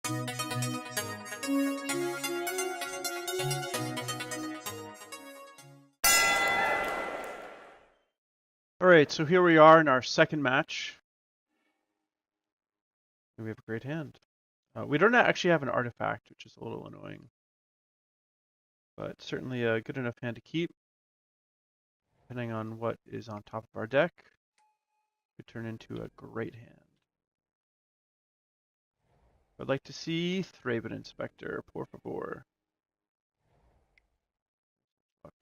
All right, so here we are in our second match. We have a great hand. We don't actually have an artifact, which is a little annoying. But certainly a good enough hand to keep. Depending on what is on top of our deck, could turn into a great hand. I'd like to see Thraben Inspector, por favor. Fuck.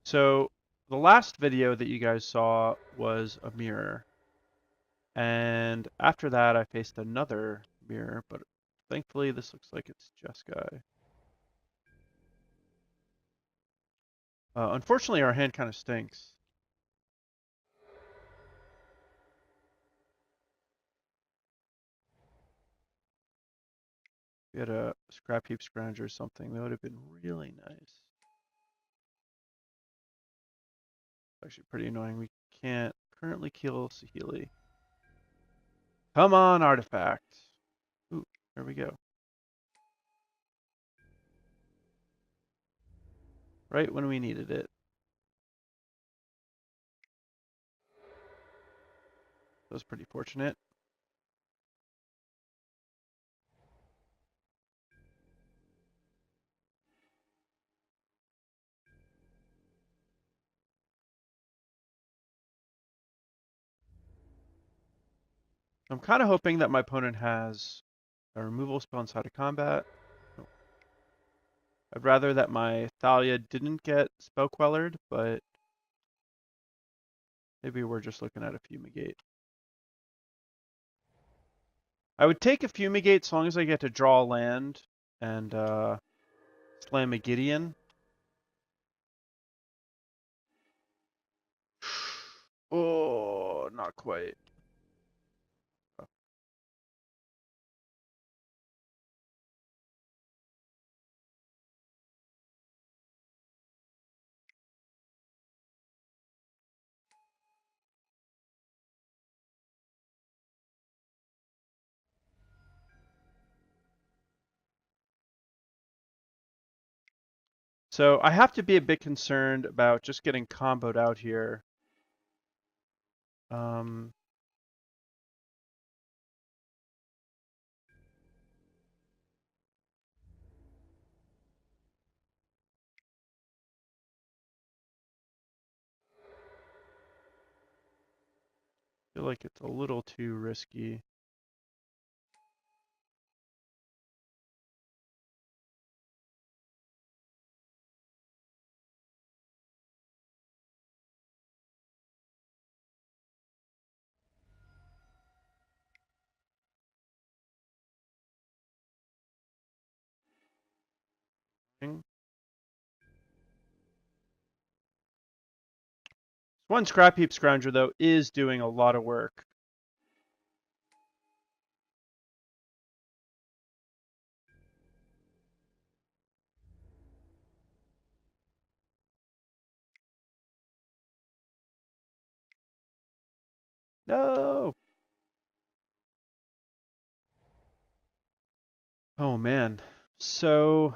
So the last video that you guys saw was a mirror. And after that, I faced another mirror, but thankfully this looks like it's Jeskai. Unfortunately, our hand kind of stinks. If we had a Scrapheap Scrounger or something, that would have been really nice. Actually pretty annoying. We can't currently kill Saheeli. Come on, artifact. Ooh, there we go. Right when we needed it. That was pretty fortunate. I'm kind of hoping that my opponent has a removal spell inside of combat. No. I'd rather that my Thalia didn't get spell quellered, but maybe we're just looking at a fumigate. I would take a fumigate as long as I get to draw a land and slam a Gideon. Oh, not quite. So I have to be a bit concerned about just getting comboed out here. I feel like it's a little too risky. One Scrapheap Scrounger, though, is doing a lot of work. No! Oh, man. So...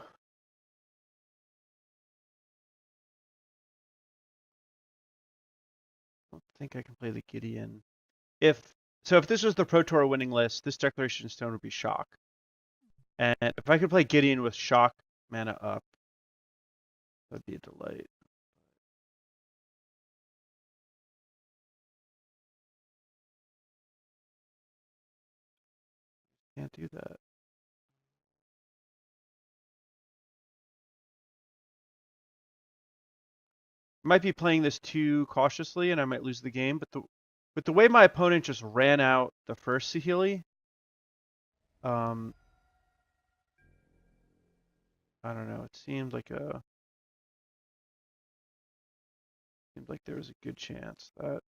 I don't think I can play the Gideon. If this was the Pro Tour winning list, this Declaration Stone would be Shock. And if I could play Gideon with Shock mana up, that'd be a delight. Can't do that. I might be playing this too cautiously and I might lose the game, but the way my opponent just ran out the first Saheeli, I don't know, it seemed like there was a good chance that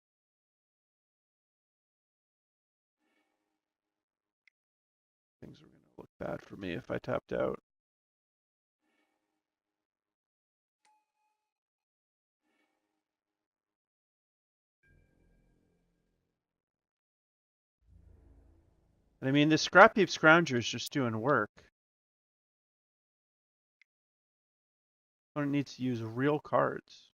things were going to look bad for me if I tapped out. And I mean, this Scrapheap Scrounger is just doing work. Opponent needs to use real cards.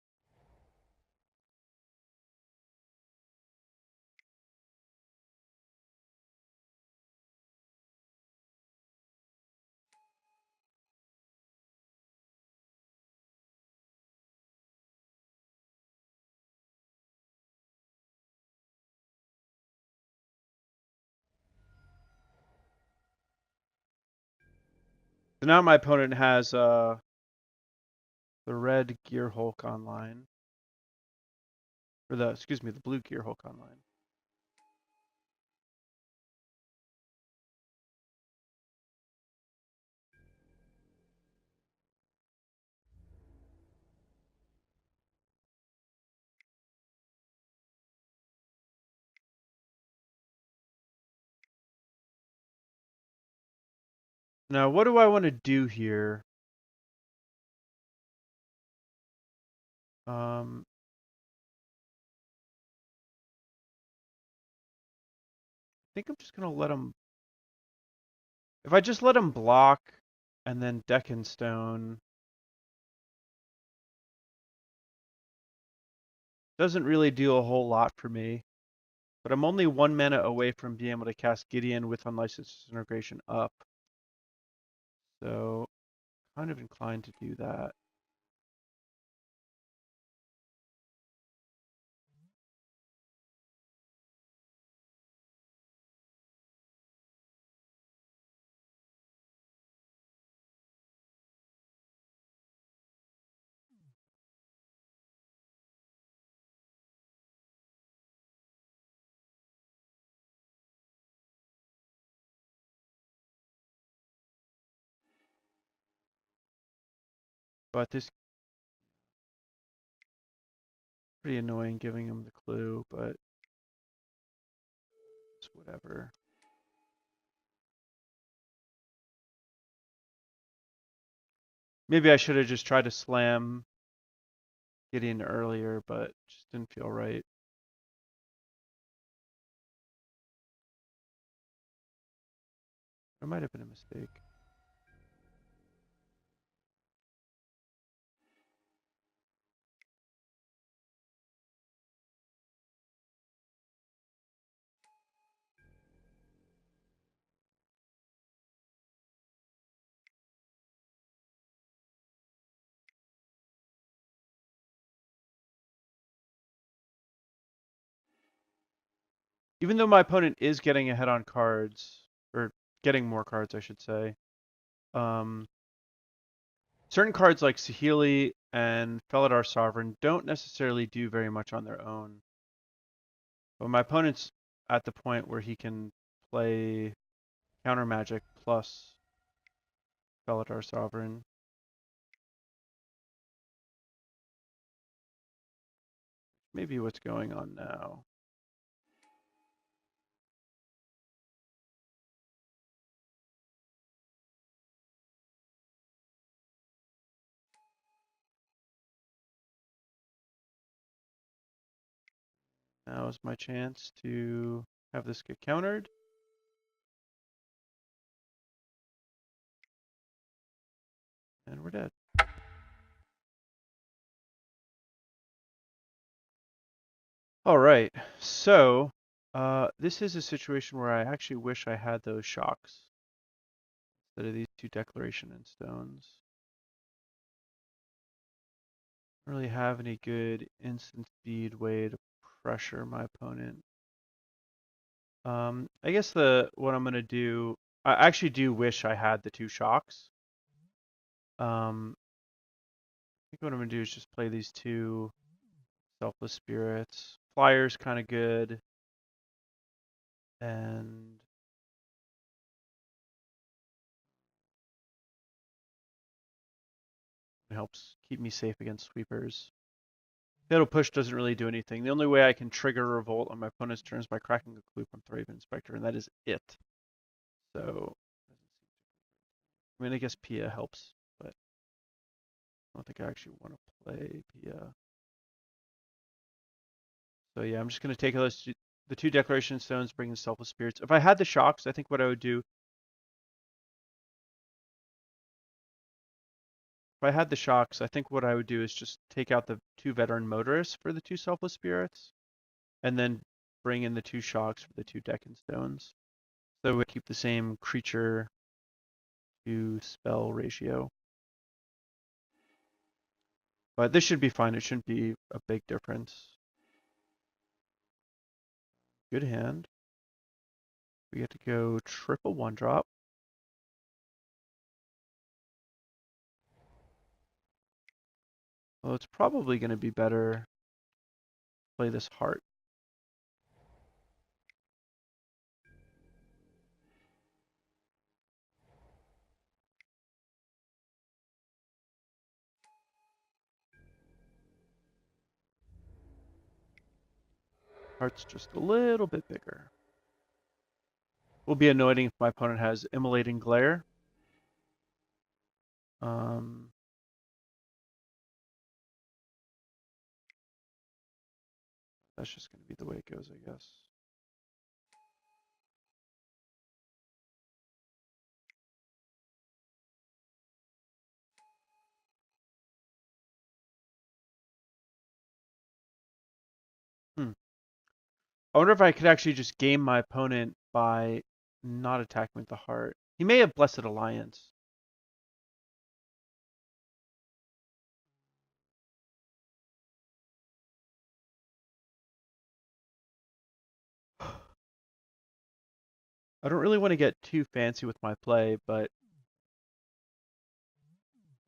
So now my opponent has the red Gear Hulk online. Or the, excuse me, the blue Gear Hulk online. Now, what do I want to do here? I think I'm just going to let him... If I just let him block and then deck in stone, doesn't really do a whole lot for me. But I'm only 1 mana away from being able to cast Gideon with Unlicensed Disintegration up. So, kind of inclined to do that. But this pretty annoying giving him the clue, but it's whatever. Maybe I should have just tried to slam Gideon earlier, but just didn't feel right. It might have been a mistake. Even though my opponent is getting ahead on cards, or getting more cards, I should say, certain cards like Saheeli and Felidar Sovereign don't necessarily do very much on their own. But my opponent's at the point where he can play counter magic plus Felidar Sovereign. Maybe what's going on now. Now is my chance to have this get countered. And we're dead. All right, so this is a situation where I actually wish I had those shocks instead of these two Declaration and Stones. I don't really have any good instant speed way to pressure my opponent. I guess what I'm gonna do, I actually do wish I had the two shocks. I think what I'm gonna do is just play these two Selfless Spirits. Flyer's kind of good, and it helps keep me safe against sweepers. Fatal Push doesn't really do anything. The only way I can trigger Revolt on my opponent's turn is by cracking a clue from Thraben Inspector, and that is it. So, I mean, I guess Pia helps, but I don't think I actually want to play Pia. So yeah, I'm just going to take The 2 Declaration Stones bring in Selfless Spirits. If I had the shocks, I think what I would do. If I had the shocks, I think what I would do is just take out the 2 Veteran Motorists for the 2 Selfless Spirits, and then bring in the 2 shocks for the 2 Deccan Stones. So we keep the same creature to spell ratio. But this should be fine. It shouldn't be a big difference. Good hand. We get to go triple 1-drop. Well, it's probably going to be better to play this Heart. Heart's just a little bit bigger. Will be annoying if my opponent has Immolating Glare. That's just going to be the way it goes, I guess. I wonder if I could actually just game my opponent by not attacking with the Heart. He may have Blessed Alliance. I don't really want to get too fancy with my play, but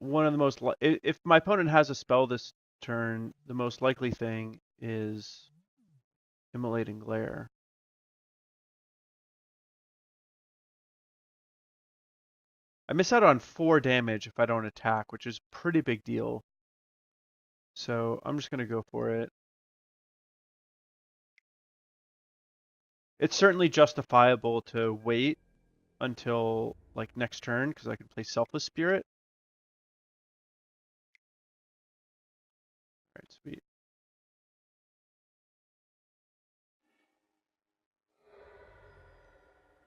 one of the most if my opponent has a spell this turn, the most likely thing is Immolating Glare. I miss out on 4 damage if I don't attack, which is a pretty big deal. So I'm just going to go for it. It's certainly justifiable to wait until like next turn because I can play Selfless Spirit. All right, sweet.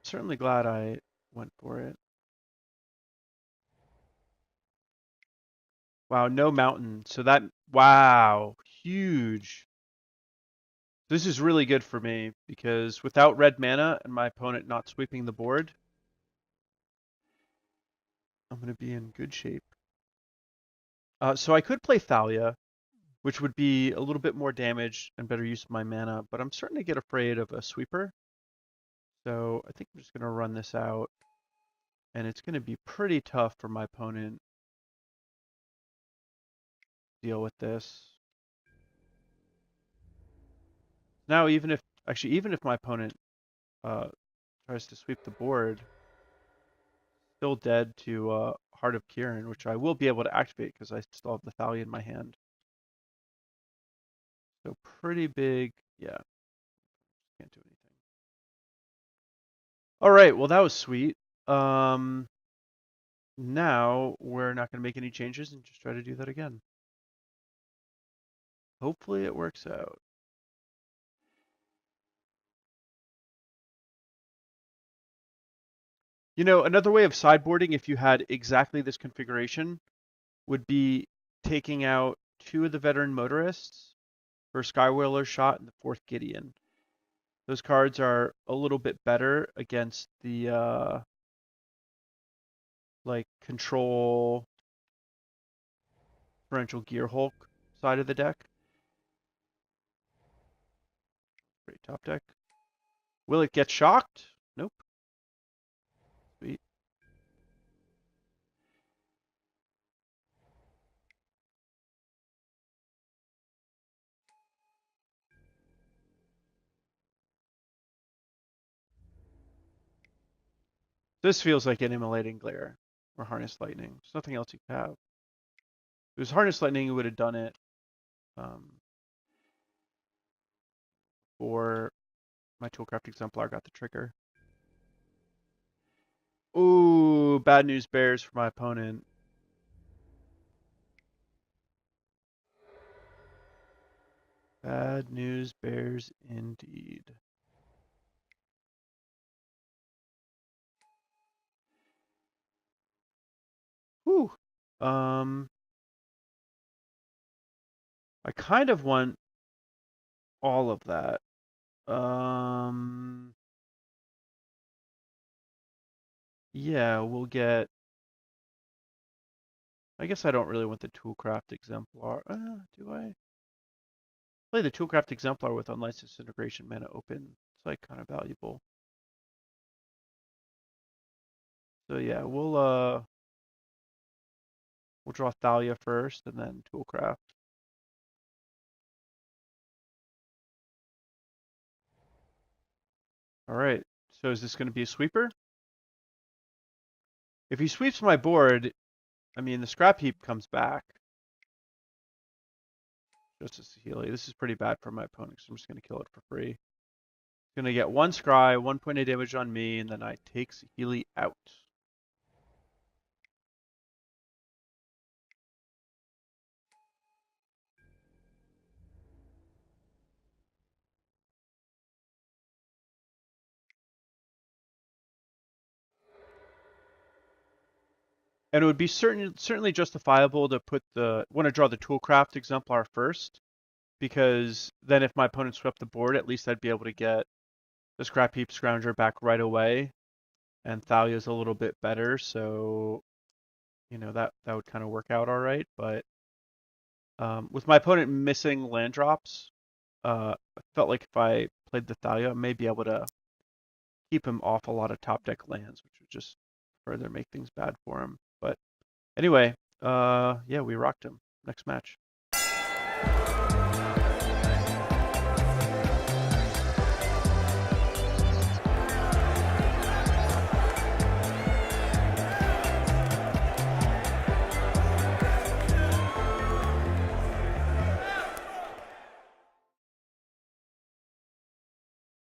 Certainly glad I went for it. Wow, no mountain. So that, wow, huge. This is really good for me because without red mana and my opponent not sweeping the board, I'm going to be in good shape. So I could play Thalia, which would be a little bit more damage and better use of my mana, but I'm starting to get afraid of a sweeper. So I think I'm just going to run this out, and it's going to be pretty tough for my opponent to deal with this. Now, even if my opponent tries to sweep the board, still dead to Heart of Kiran, which I will be able to activate because I still have the Thalia in my hand. So pretty big, yeah. Can't do anything. All right, well that was sweet. Now we're not going to make any changes and just try to do that again. Hopefully it works out. You know, another way of sideboarding if you had exactly this configuration would be taking out 2 of the Veteran Motorists for Skywhaler Shot and the 4th Gideon. Those cards are a little bit better against the like control Torrential Gear Hulk side of the deck. Great top deck. Will it get shocked? Nope. Sweet. This feels like an Immolating Glare or Harness Lightning. There's nothing else you could have. If it was Harness Lightning, you would have done it or my Toolcraft Exemplar got the trigger. Ooh, bad news bears for my opponent. Bad news bears indeed. I kind of want all of that. Um, yeah, we'll get. I guess I don't really want the Toolcraft Exemplar. Do I? Play the Toolcraft Exemplar with Unlicensed Integration mana open. It's like kind of valuable. So yeah, we'll draw Thalia first and then Toolcraft. All right. So is this going to be a sweeper? If he sweeps my board, I mean the scrap heap comes back. Just a Saheeli. This is pretty bad for my opponent, so I'm just going to kill it for free. It's going to get one scry, 1 point of damage on me, and then I take Saheeli out. And it would be certainly justifiable to want to draw the Toolcraft Exemplar first, because then if my opponent swept the board, at least I'd be able to get the Scrapheap Scrounger back right away, and Thalia's a little bit better, so that would kind of work out all right. But with my opponent missing land drops, I felt like if I played the Thalia, I may be able to keep him off a lot of top deck lands, which would just further make things bad for him. But anyway, yeah, we rocked him. Next match.